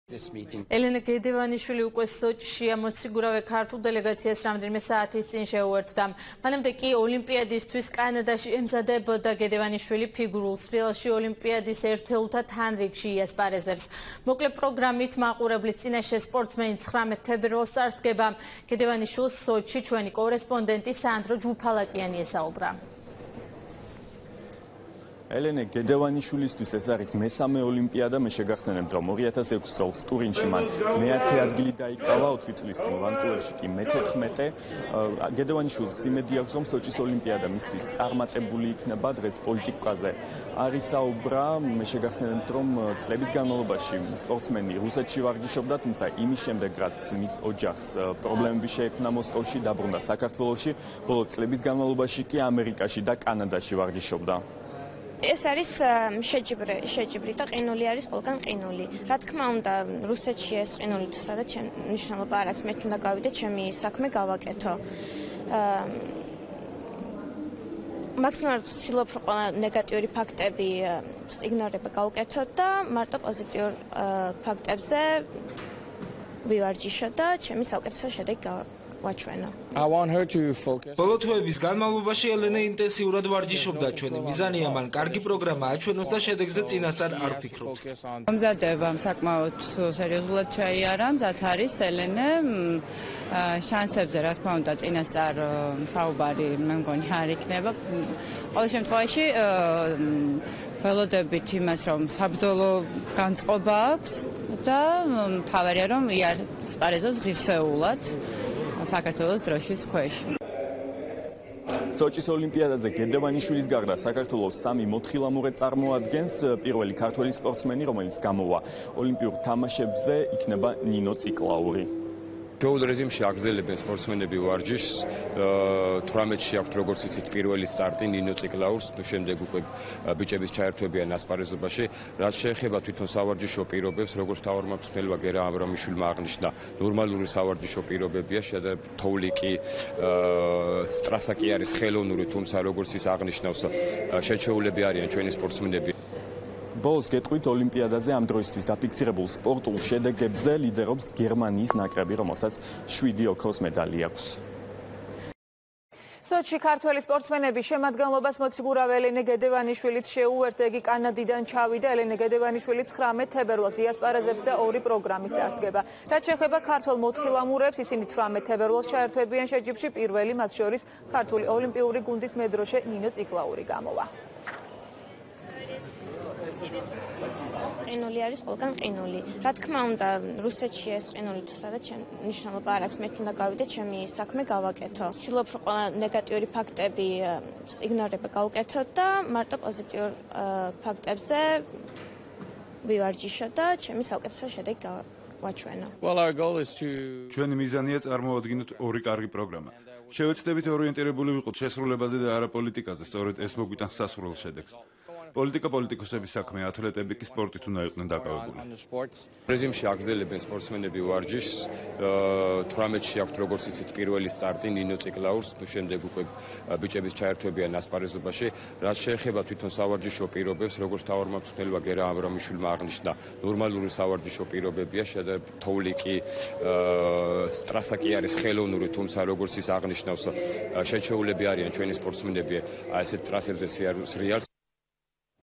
ელენე გედევანიშვილი უკვე სოჩში ამოციგურავე ქართულ დელეგაციას რამდენიმე საათის წინ შეუერთდა. მანამდე კი ოლიმპიადისთვის კანადაში ემზადებოდა გედევანიშვილი ფიგურულ სრიალში ოლიმპიადის ერთეულთა თანრიგში იასპარეზებს. მოკლე პროგრამით მაყურებლის წინაშე სპორტსმენი 19 თებერვალს წარსდგება. გედევანიშვილს სოჩში ჩვენი კორესპონდენტი სანდრო ჯუფალაკიანი ესაუბრა. ელენე გედევანიშვილისთვის ეს არის მესამე ოლიმპიადა. მე შეგახსენებთ, რომ 2006 წელს ტურინში მან მე-10 ადგილი დაიკავა, 4 წლის წინ ვანკუვერში კი მე-14. გედევანიშვილს იმედი აქვს, რომ სოჩის ოლიმპიადა მისთვის წარმატებული იქნება. დღეს პოლიტიკაზე არის საუბრა. მე შეგახსენებთ, რომ წლების განმავლობაში სპორტსმენი რუსეთში ვარჯიშობდა, თუმცა იმის შემდეგ, რაც მის ოჯახს პრობლემები შეექმნა მოსკოვში, დაბრუნდა საქართველოში, ბოლო წლების განმავლობაში კი ამერიკაში და კანადაში ვარჯიშობდა. ეს არის შეჯიბრი და ყინული არის ყველგან ყინული. რა თქმა უნდა, რუსეთში ეს ყინული თუ სადაც მნიშვნელობა არ აქვს. მე თუნდა გავიდე, ჩემი საქმე გავაკეთო. მაქსიმალურად ვცდილობ, რომ ყველა ნეგატიური ფაქტები იგნორება გავუკეთოთ და მარტო პოზიტიურ ფაქტებზე ვივარჯიშო და ჩემი საუკეთესო შედეგი ვაჩვენო. ბოლო თვეების განმავლობაში ელენე ინტენსიურად ვარჯიშობდა. ჩვენი მიზანია მან კარგი პროგრამა აჩვენოს და შედეგზე წინასწარ არ ვფიქრობთ. მომზადებამ საკმაოდ სერიოზულად ჩაიარა, მზად არის ელენე. შანსებზე, რა თქმა უნდა, წინასწარ საუბარი მე მგონი არ იქნება. ყოველ შემთხვევაში ველოდებით იმას, რომ საბრძოლო განწყობა აქვს და მთავარია, რომ იასპარეზოს ღირსეულად საქართველოს დროშის ქვეშ. სოჩის ოლიმპიადაზე გედევანიშვილის გარდა საქართველოს 3 მოთხილამურე წარმოადგენს. პირველი ქართველი სპორტსმენი, რომელიც გამოვა ოლიმპიურ თამაშებზე, იქნება ნინო ციკლაური. შეუძლ რეჟიმში აგზელებენ სპორტსმენები ვარჯიშს. 18-ში აქვს როგორც იცით პირველი სტარტი ნინო ციკლაურს, შემდეგ უკვე ბიჭების ჩაერთვებიან ასპარეზობაში. რაც შეეხება თვითონ სავარჯიშო პირობებს, როგორც თავარმა მწვრთნელმა გერა აბრამიშვილმა აღნიშნა, ნორმალური სავარჯიშო პირობებია, თოვლი კი ტრასა კი არის ხელოვნური, თუმცა როგორც ის აღნიშნავს, შეჩეულები არიან ჩვენი სპორტსმენები. ბოლოს გეტყვით ოლიმპიადაზე ამ დროისთვის დაფიქსირებულ სპორტულ შედეგებზე ლიდერობს გერმანიის ნაკრები, რომელსაც 7 ოქროს медали აქვს. სოჩში ქართველი სპორტსმენები შემადგენლობას მოციგურავე ელენე გედევანიშვილიც შეუერთდა. იგი კანადიდან ჩავიდა. ელენე გედევანიშვილი 19 თებერვალს იასპარეზებს და 2 პროგრამით წარსდგება. რაც შეეხება ქართველ მოთხილამურებს, ისინი 18 თებერვალს ჩაერთვებიან შეჯიბრში. პირველი მათ შორის ქართული ოლიმპიური გუნდის მედროშე ნინო ციკლაური გამოვა. ყინული არის ყველგან ყინული. რა თქმა უნდა, რუსეთში ეს ყინული თუ სადაც მნიშვნელობა არ აქვს. მე თუნდა გავიდე, ჩემი საქმე გავაკეთო. ვცდილობ, რომ ყველა ნეგატიური ფაქტები იგნორება გავუკეთოთ და მარტო პოზიტიურ ფაქტებზე ვივარჯიშო და ჩემი საუკეთესო შედეგი ვაჩვენო. ჩვენი მიზანია წარმოვადგინოთ 2 კარგი პროგრამა. შევეცდებით ორიენტირებული ვიყოთ შესრულებაზე და არა პოლიტიკაზე, სწორედ ეს მოგვიტანს სასურველ შედეგს. პოლიტიკა პოლიტიკოსების საქმე, ათლეტები კი სპორტით უნდა იყვნენ დაკავებული. რეჟიმში აგზელებენ სპორტსმენები ვარჯიშს. 18-ში აქვს როგორც იცით პირველი სტარტი ნინო ციკლაურს, შემდეგ უკვე ბიჭების ჩაერთვებიან ასპარეზობაში. რაც შეეხება თვითონ სავარჯიშო პირობებს, როგორც თავარმა მწვრთნელმა გერა აბრამიშვილმა აღნიშნა, ნორმალური სავარჯიშო პირობებია, თოვლი კი ტრასა კი არის ხელოვნური, თუმცა როგორც ის აღნიშნავს, შეჩეულები არიან ჩვენი სპორტსმენები ესეთ ტრასებზე სრიალს